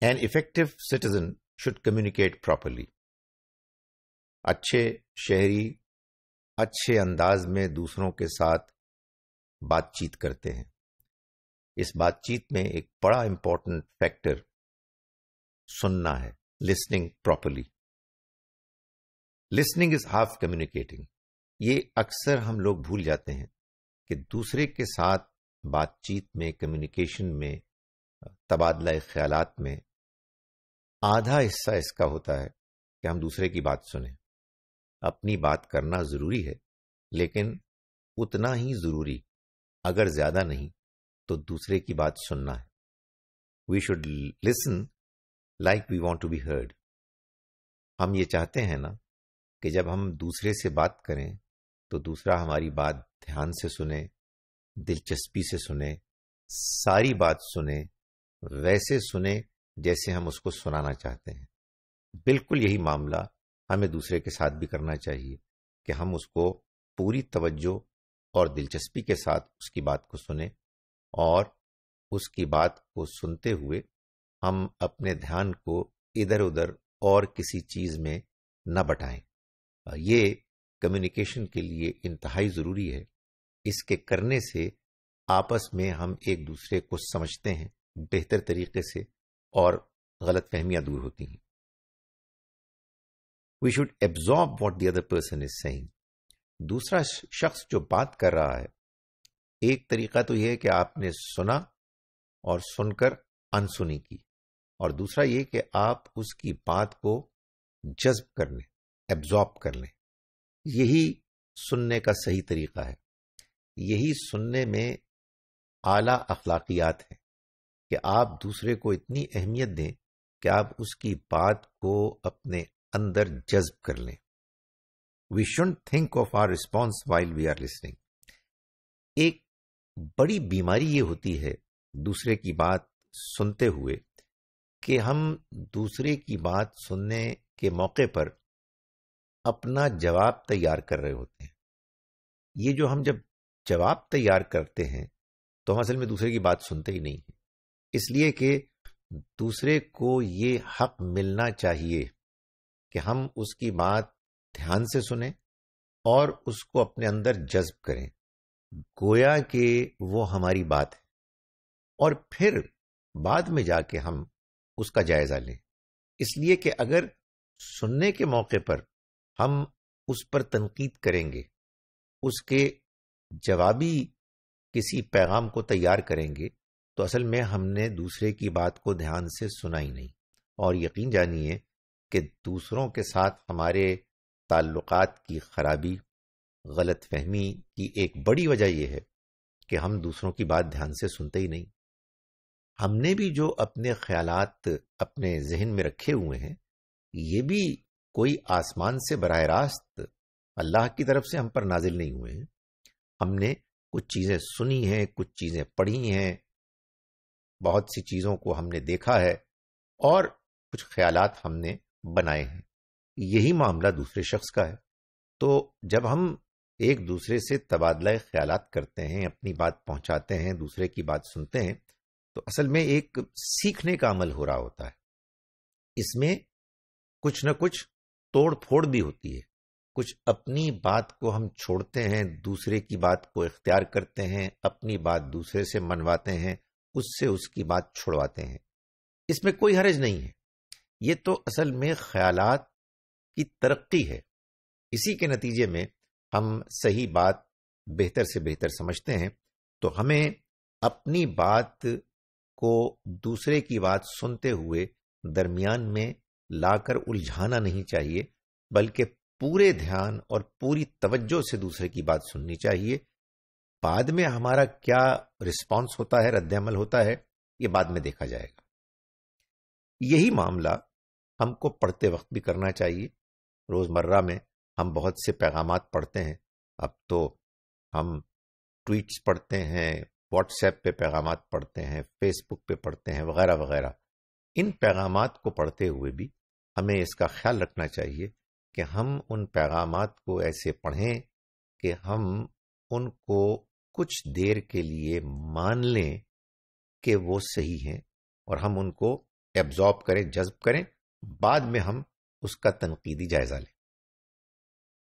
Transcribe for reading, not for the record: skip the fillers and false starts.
An effective citizen should communicate properly. اچھے شہری اچھے انداز میں دوسروں کے ساتھ بات چیت کرتے ہیں. اس بات چیت میں ایک بڑا امپورٹنٹ فیکٹر سننا ہے. Listening properly. Listening is half communicating. یہ اکثر ہم لوگ بھول جاتے ہیں کہ دوسرے کے ساتھ بات چیت میں، کمیونیکیشن میں، تبادلہ خیالات میں آدھا حصہ اس کا ہوتا ہے کہ ہم دوسرے کی بات سنیں. اپنی بات کرنا ضروری ہے، لیکن اتنا ہی ضروری، اگر زیادہ نہیں تو دوسرے کی بات سننا ہے. We should listen like we want to be heard. ہم یہ چاہتے ہیں نا کہ جب ہم دوسرے سے بات کریں تو دوسرا ہماری بات دھیان سے سنے، دلچسپی سے سنے، ساری بات سنے، ویسے سنے جیسے ہم اس کو سنانا چاہتے ہیں. بالکل یہی معاملہ ہمیں دوسرے کے ساتھ بھی کرنا چاہیے کہ ہم اس کو پوری توجہ اور دلچسپی کے ساتھ اس کی بات کو سنیں، اور اس کی بات کو سنتے ہوئے ہم اپنے دھیان کو ادھر ادھر اور کسی چیز میں نہ بٹائیں. یہ کمیونیکیشن کے لیے انتہائی ضروری ہے. اس کے کرنے سے آپس میں ہم ایک دوسرے کو سمجھتے ہیں بہتر طریقے سے اور غلط فہمیاں دور ہوتی ہیں. We should absorb what the other person is saying. دوسرا شخص جو بات کر رہا ہے، ایک طریقہ تو یہ ہے کہ آپ نے سنا اور سن کر انسنی کی، اور دوسرا یہ کہ آپ اس کی بات کو جذب کر لیں، ایبزارب کر لیں. یہی سننے کا صحیح طریقہ ہے. یہی سننے میں اعلیٰ اخلاقیات ہیں کہ آپ دوسرے کو اتنی اہمیت دیں کہ آپ اس کی بات کو اپنے اندر جذب کر لیں. We shouldn't think of our response while we are listening. ایک بڑی بیماری یہ ہوتی ہے دوسرے کی بات سنتے ہوئے کہ ہم دوسرے کی بات سننے کے موقع پر اپنا جواب تیار کر رہے ہوتے ہیں. یہ جو ہم جب جواب تیار کرتے ہیں تو ہم اصل میں دوسرے کی بات سنتے ہی نہیں ہیں. اس لیے کہ دوسرے کو یہ حق ملنا چاہیے کہ ہم اس کی بات دھیان سے سنیں اور اس کو اپنے اندر جذب کریں، گویا کہ وہ ہماری بات ہے، اور پھر بعد میں جا کے ہم اس کا جائزہ لیں. اس لیے کہ اگر سننے کے موقع پر ہم اس پر تنقید کریں گے، اس کے جوابی کسی پیغام کو تیار کریں گے، تو اصل میں ہم نے دوسرے کی بات کو دھیان سے سنا ہی نہیں. اور یقین جانیے کہ دوسروں کے ساتھ ہمارے تعلقات کی خرابی، غلط فہمی کی ایک بڑی وجہ یہ ہے کہ ہم دوسروں کی بات دھیان سے سنتے ہی نہیں. ہم نے بھی جو اپنے خیالات اپنے ذہن میں رکھے ہوئے ہیں، یہ بھی کوئی آسمان سے براہ راست اللہ کی طرف سے ہم پر نازل نہیں ہوئے ہیں. ہم نے کچھ چیزیں سنی ہیں، کچھ چیزیں پڑھی ہیں، بہت سی چیزوں کو ہم نے دیکھا ہے، اور کچھ خیالات ہم نے بنائے ہیں. یہی معاملہ دوسرے شخص کا ہے. تو جب ہم ایک دوسرے سے تبادلہ خیالات کرتے ہیں، اپنی بات پہنچاتے ہیں، دوسرے کی بات سنتے ہیں، تو اصل میں ایک سیکھنے کا عمل ہو رہا ہوتا ہے. اس میں کچھ نہ کچھ توڑ پھوڑ بھی ہوتی ہے. کچھ اپنی بات کو ہم چھوڑتے ہیں، دوسرے کی بات کو اختیار کرتے ہیں، اپنی بات دوسرے سے منواتے ہیں، اس سے اس کی بات چھڑواتے ہیں. اس میں کوئی حرج نہیں ہے. یہ تو اصل میں خیالات کی ترقی ہے. اسی کے نتیجے میں ہم صحیح بات بہتر سے بہتر سمجھتے ہیں. تو ہمیں اپنی بات کو دوسرے کی بات سنتے ہوئے درمیان میں لا کر الجھانا نہیں چاہیے، بلکہ پورے دھیان اور پوری توجہ سے دوسرے کی بات سننی چاہیے. بعد میں ہمارا کیا رسپانس ہوتا ہے، رد عمل ہوتا ہے، یہ بعد میں دیکھا جائے گا. یہی معاملہ ہم کو پڑھتے وقت بھی کرنا چاہیے. روزمرہ میں ہم بہت سے پیغامات پڑھتے ہیں. اب تو ہم ٹویٹس پڑھتے ہیں، واٹس ایپ پہ پیغامات پڑھتے ہیں، فیس بک پہ پڑھتے ہیں، وغیرہ وغیرہ. ان پیغامات کو پڑھتے ہوئے بھی ہمیں اس کا خیال رکھنا چاہیے کہ ہم ان پیغامات کو ایسے پڑھیں کہ ہم ان کو کچھ دیر کے لیے مان لیں کہ وہ صحیح ہیں، اور ہم ان کو ایبزارب کریں، جذب کریں، بعد میں ہم اس کا تنقیدی جائزہ لیں۔